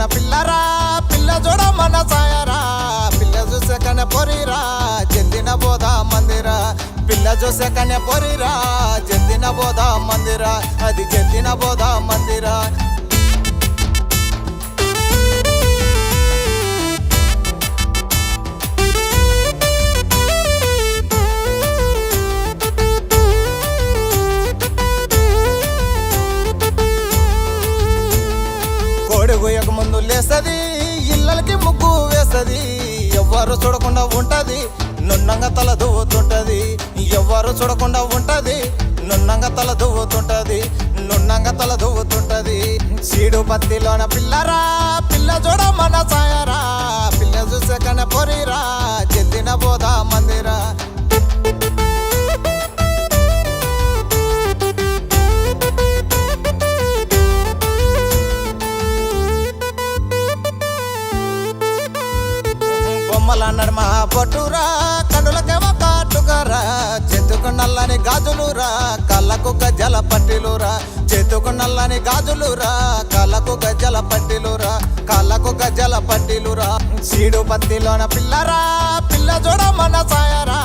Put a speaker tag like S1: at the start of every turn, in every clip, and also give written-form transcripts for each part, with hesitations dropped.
S1: పత్తిలోన పిల్లరా పిల్ల చూడ మన సాయరా పిల్ల చూసే కనే పొరిరా చెందిన బోధ మందిరా పిల్ల చూసే కనే పొరిరా చెందిన బోధ మందిరా అది చెందిన బోధ మందిరా కోడిగుయ్యకు ముందు లేస్తది ఇళ్ళకి ముగ్గు వేస్తది ఎవ్వరు చూడకుండా ఉంటది నున్నంగా తల దువ్వుతుంటది ఎవ్వరు చూడకుండా ఉంటది నున్నంగా తల దువ్వుతుంటది నున్నంగా తల దువ్వుతుంటది సీడు పత్తిలోన పిల్లరా పిల్ల చూడ మన సాయరా పిల్ల చూసే కనే పొరిరా చెందిన బోధ మందిరా బొమ్మల నడుమ బొట్టురా కనులకేమో కాటుకరా చేతుకు నల్లని గాజులురా కళ్ళకు గజ్జల పట్టిలురా చేతుకు నల్లని గాజులురా కళ్ళకు గజ్జల పట్టిలురా కళ్ళకు గజ్జల పట్టిలురా సీడు పత్తిలోన పిల్లరా పిల్ల చూడ మన సాయరా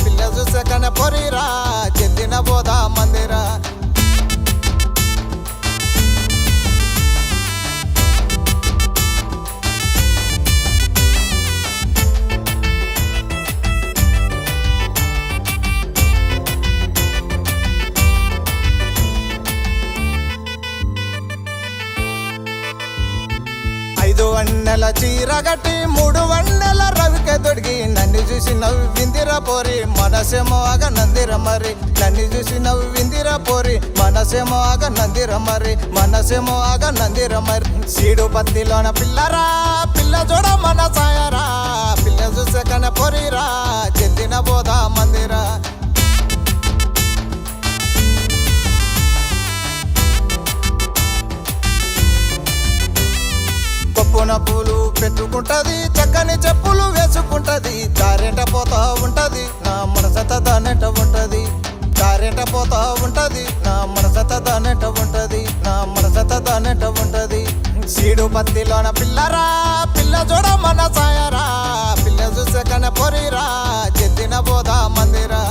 S1: పిల్ల చూసే కనే పొరిరా చెందిన బోధ మందిరా ఐదు వన్నెల చీర గట్టి మూడు వన్నెల రవికే తొడిగి నన్ను చూసి నవ్విందిరా పోరి మనసేమో ఆగ నందిర మరి నన్ను చూసి నవ్విందిరా పోరి మనసేమో ఆగ నందిర మరి మనసేమో ఆగ నందిర మరి సీడు పత్తిలోన పిల్లరా పిల్ల చూడ మన సాయరా పిల్ల చూసే కనే పొరిరా చెందిన బోధ మందిరా కొప్పున పూలు పెట్టుకుంటది చక్కని చెప్పులు వేసుకుంటది దారెంట పోతా ఉంటది నా మనసత దానెంట ఉంటది దారెంట పోతా ఉంటది నా మనసత దానెంట ఉంటది నా మనసత దానెంట ఉంటది సీడు పత్తిలోన పిల్లరా పిల్ల చూడ మన సాయరా పిల్ల చూసే కనే పొరిరా చెందిన బోధ మందిరా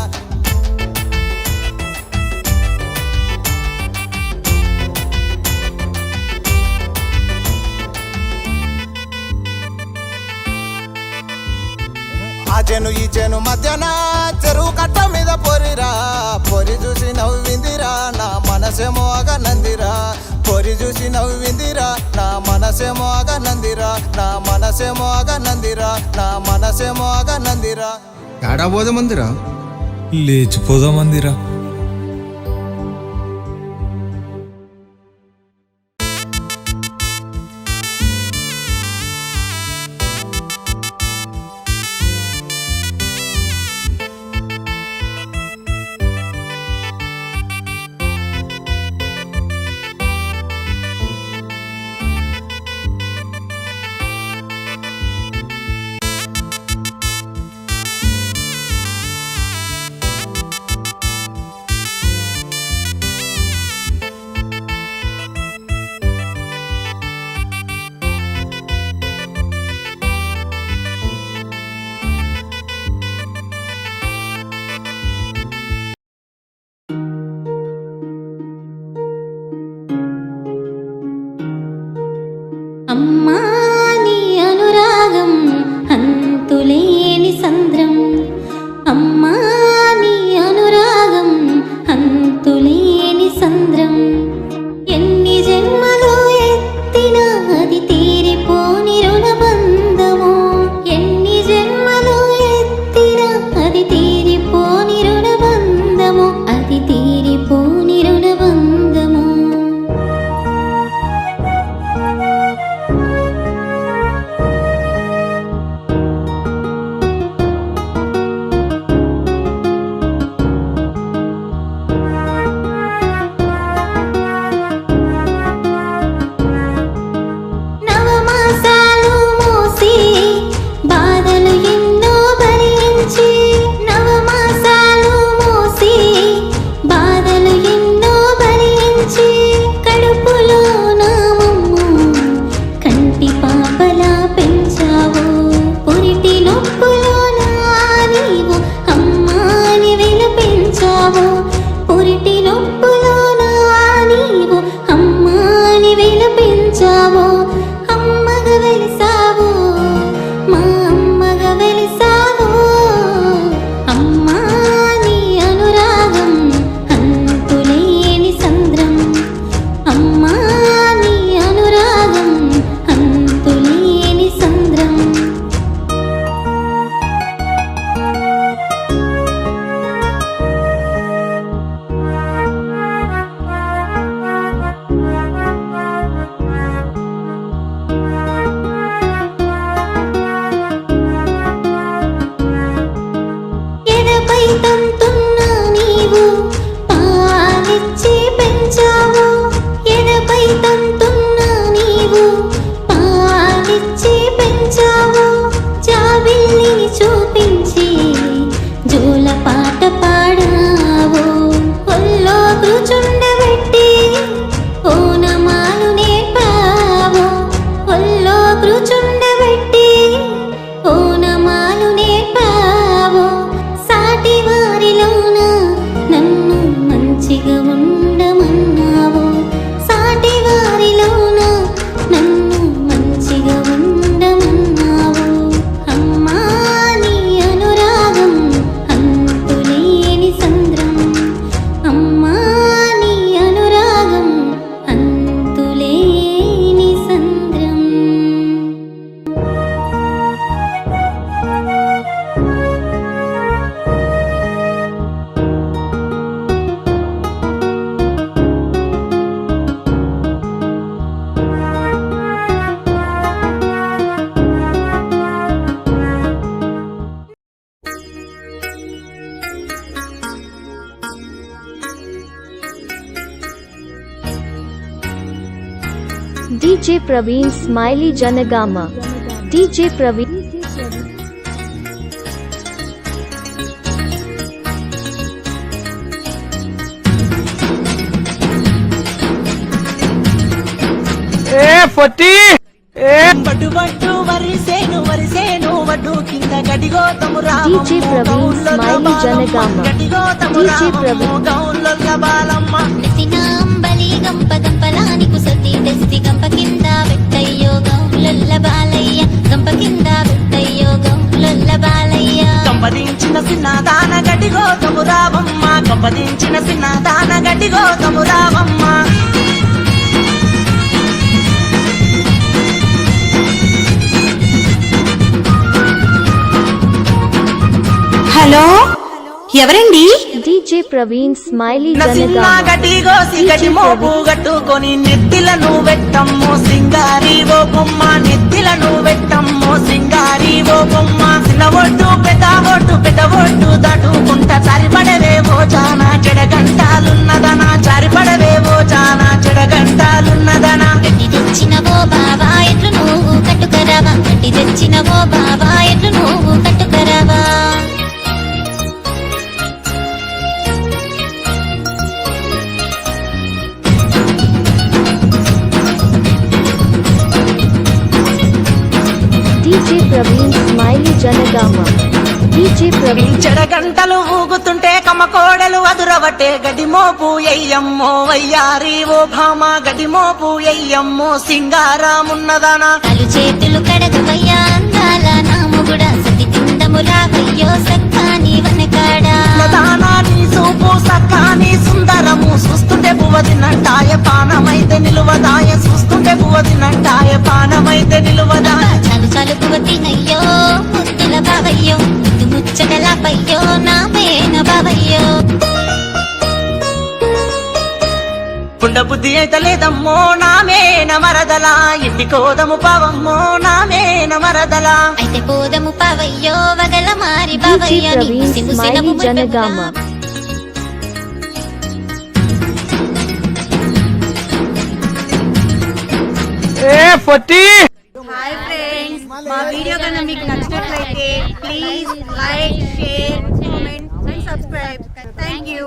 S1: ఆ చెను ఈ చెను మధ్యన చెరువు కట్ట మీద పొరిరా పొరి చూసి నవ్విందిరా నా మనసేమో ఆగ నందిరా పొరి చూసి నవ్విందిరా నా మనసేమో ఆగ నందిరా నా మనసేమో ఆగ నందిరా నా మనసేమో ఆగ నందిరా
S2: ఏడా పోదామందిరా
S3: లేచిపోదామందిరా
S2: DJ Praveen Smiley Janagama. DJ Praveen.
S3: బట్టు బట్టు వరిసేను వరిసేను వడ్డు కింద గడిగోతము రామము
S2: DJ Praveen Smiley Janagama. DJ Praveen.
S3: గౌళ్ళ Balamma
S4: సినాంబలి గంప గంపలాని కుసతి తెస్తి గంప కింద పెట్టయ్యో గౌలల్ల బాలయ్య గంప కింద పెట్టయ్యో గౌలల్ల బాలయ్య
S3: కంపదించిన సిన్నదాన గడిగోతము రామమ్మ కంపదించిన సిన్నదాన గడిగోతము రామమ్మ
S5: హలో ఎవరండి?
S2: DJ Praveen Smiley
S3: నసిన్న
S2: Janagama.
S3: గడ్డి గోసి గడ్డి మోపు గట్టుకొని నెత్తిలను వెట్టమ్ము సింగారి ఓ బొమ్మ నెత్తిలను వెట్టమ్ము సింగారి ఓ బొమ్మ చిన్న ఒడ్డు పెద్ద ఒడ్డు దాటుకుంటా చారిపడవేవో చానా చెడగంటాలున్నదనా చారిపడవేవో చానా చెడగంటాలున్నదనా
S4: గడ్డి తెచ్చినవో బావా ఎట్లు నువ్వు కట్టుకరావా గడ్డి తెచ్చినవో బావా ఎట్లు నువ్వు కట్టుకరావా
S2: DJ Praveen Smiley Janagama. DJ Praveen.
S3: చెడగంటలు ఊగుతుంటే కమ్మకోడలు అదురవటే గడ్డి మోపు ఎయ్యమ్మో వయ్యారి ఓ భామ గడ్డి మోపు ఎయ్యమ్మో సింగారామున్నదనా
S4: కాలు చేతులు కడగవయ్యా అందాల నాముగుడా సతి తిందము రావయ్యో సక్కాని వనకాడా
S3: దానా నీ సూపు సక్కాని సుందరము చూస్తుంటే పువ్వదినంటాయ పానమైతే నిలువదాయ చూస్తుంటే పువ్వదినంటాయ పానమైతే నిలువదాయ
S4: చాలు చాలు పువ్వతినయ్యో ముద్దుల బావయ్యో ముద్దు ముచ్చటల పయ్యో నా మేన బావయ్యో
S3: పుండ బుద్ధి అయితే లేదమ్మో నామేన మరదలా ఇంటి కోదము పావమ్మో నామేన మరదలా
S4: అయితే పోదము పావయ్యో వగల మారి
S2: DJ
S4: బావయ్యో నీ
S2: Praveen
S4: ముసి ముసి
S2: Smiley
S4: నవ్వు
S2: Janagama.
S5: హాయ్ ఫ్రెండ్స్, మా వీడియో కనుక మీకు నచ్చినట్లయితే please like, share, comment and subscribe. Thank you.